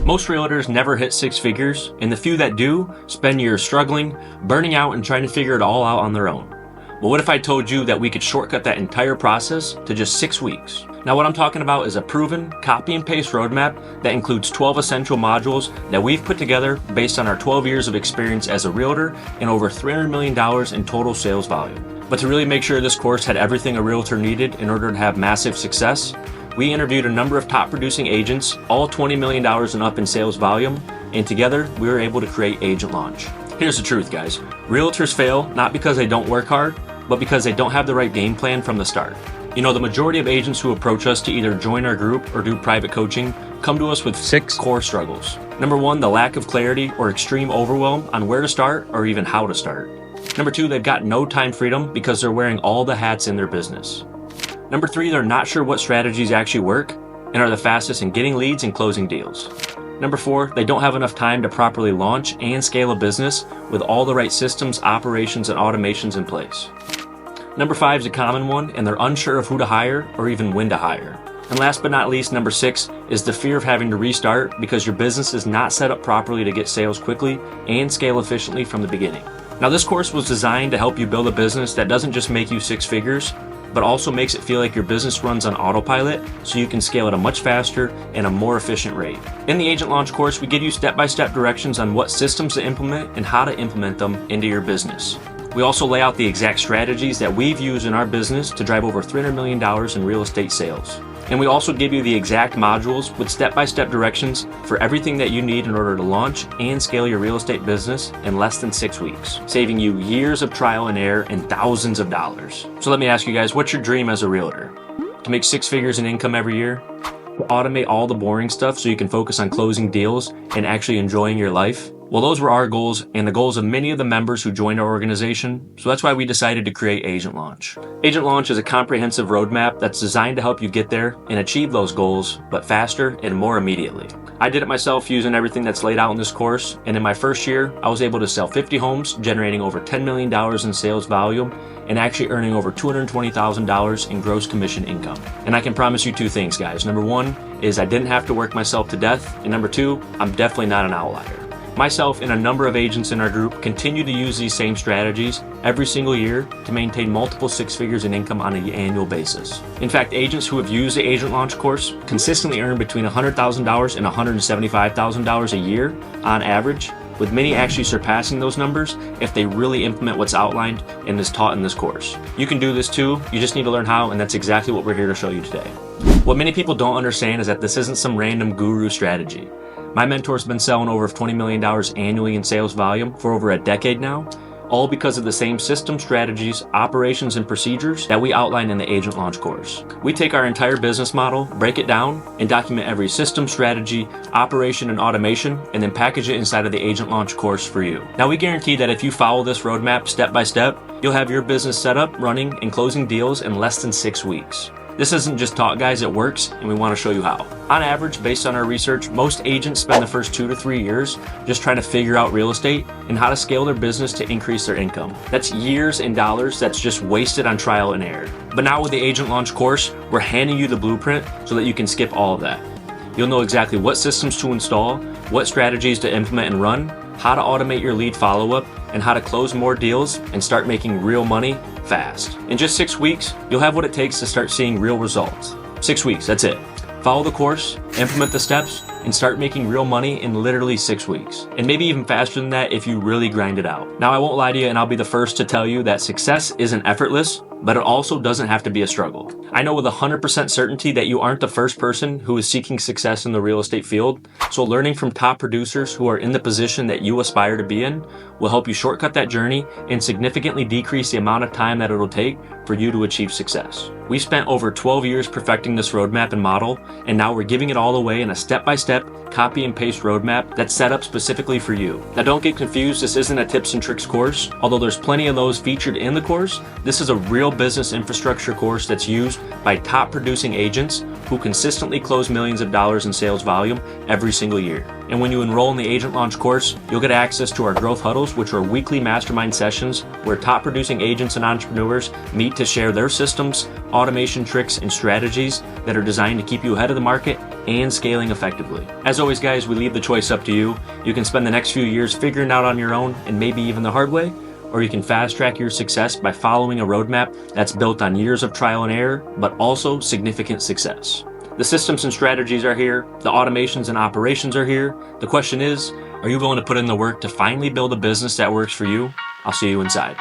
Most realtors never hit six figures, and the few that do spend years struggling, burning out, and trying to figure it all out on their own. Well, what if I told you that we could shortcut that entire process to just 6 weeks? Now, what I'm talking about is a proven copy and paste roadmap that includes 12 essential modules that we've put together based on our 12 years of experience as a realtor and over $300 million in total sales volume. But to really make sure this course had everything a realtor needed in order to have massive success, we interviewed a number of top producing agents, all $20 million and up in sales volume, and together we were able to create Agent Launch. Here's the truth, guys. Realtors fail not because they don't work hard, but because they don't have the right game plan from the start. You know, the majority of agents who approach us to either join our group or do private coaching come to us with 6 core struggles. Number 1, the lack of clarity or extreme overwhelm on where to start or even how to start. Number 2, they've got no time freedom because they're wearing all the hats in their business. Number 3, they're not sure what strategies actually work and are the fastest in getting leads and closing deals. Number 4, they don't have enough time to properly launch and scale a business with all the right systems, operations, and automations in place. Number 5 is a common one, and they're unsure of who to hire or even when to hire. And last but not least, number 6 is the fear of having to restart because your business is not set up properly to get sales quickly and scale efficiently from the beginning. Now, this course was designed to help you build a business that doesn't just make you 6 figures, but also makes it feel like your business runs on autopilot so you can scale at a much faster and a more efficient rate. In the Agent Launch course, we give you step-by-step directions on what systems to implement and how to implement them into your business. We also lay out the exact strategies that we've used in our business to drive over $300 million in real estate sales. And we also give you the exact modules with step-by-step directions for everything that you need in order to launch and scale your real estate business in less than 6 weeks, saving you years of trial and error and thousands of dollars. So let me ask you guys, what's your dream as a realtor? To make 6 figures in income every year? To automate all the boring stuff so you can focus on closing deals and actually enjoying your life? Well, those were our goals and the goals of many of the members who joined our organization, so that's why we decided to create Agent Launch. Agent Launch is a comprehensive roadmap that's designed to help you get there and achieve those goals, but faster and more immediately. I did it myself using everything that's laid out in this course, and in my first year, I was able to sell 50 homes, generating over $10 million in sales volume, and actually earning over $220,000 in gross commission income. And I can promise you 2 things, guys. Number 1 is I didn't have to work myself to death, and number 2, I'm definitely not an outlier. Myself and a number of agents in our group continue to use these same strategies every single year to maintain multiple 6 figures in income on an annual basis. In fact, agents who have used the Agent Launch course consistently earn between $100,000 and $175,000 a year on average, with many actually surpassing those numbers if they really implement what's outlined and is taught in this course. You can do this too, you just need to learn how, and that's exactly what we're here to show you today. What many people don't understand is that this isn't some random guru strategy. My mentor's been selling over $20 million annually in sales volume for over a decade now, all because of the same system, strategies, operations, and procedures that we outline in the Agent Launch course. We take our entire business model, break it down, and document every system, strategy, operation, and automation, and then package it inside of the Agent Launch course for you. Now, we guarantee that if you follow this roadmap step by step, you'll have your business set up, running, and closing deals in less than 6 weeks. This isn't just taught, guys, it works, and we want to show you how. On average, based on our research, most agents spend the first 2 to 3 years just trying to figure out real estate and how to scale their business to increase their income. That's years and dollars that's just wasted on trial and error. But now with the Agent Launch course, we're handing you the blueprint so that you can skip all of that. You'll know exactly what systems to install, what strategies to implement and run, how to automate your lead follow-up, and how to close more deals and start making real money fast. In just 6 weeks, you'll have what it takes to start seeing real results. 6 weeks, that's it. Follow the course, implement the steps, and start making real money in literally 6 weeks. And maybe even faster than that if you really grind it out. Now, I won't lie to you, and I'll be the first to tell you that success isn't effortless, but it also doesn't have to be a struggle. I know with 100% certainty that you aren't the first person who is seeking success in the real estate field, so learning from top producers who are in the position that you aspire to be in will help you shortcut that journey and significantly decrease the amount of time that it'll take for you to achieve success. We spent over 12 years perfecting this roadmap and model, and now we're giving it all away in a step-by-step copy and paste roadmap that's set up specifically for you. Now, don't get confused, this isn't a tips and tricks course. Although there's plenty of those featured in the course, this is a real real business infrastructure course that's used by top producing agents who consistently close millions of dollars in sales volume every single year. And when you enroll in the Agent Launch course, you'll get access to our growth huddles, which are weekly mastermind sessions where top producing agents and entrepreneurs meet to share their systems, automation tricks, and strategies that are designed to keep you ahead of the market and scaling effectively. As always, guys, we leave the choice up to you. You can spend the next few years figuring it out on your own and maybe even the hard way, or you can fast track your success by following a roadmap that's built on years of trial and error, but also significant success. The systems and strategies are here. The automations and operations are here. The question is, are you willing to put in the work to finally build a business that works for you? I'll see you inside.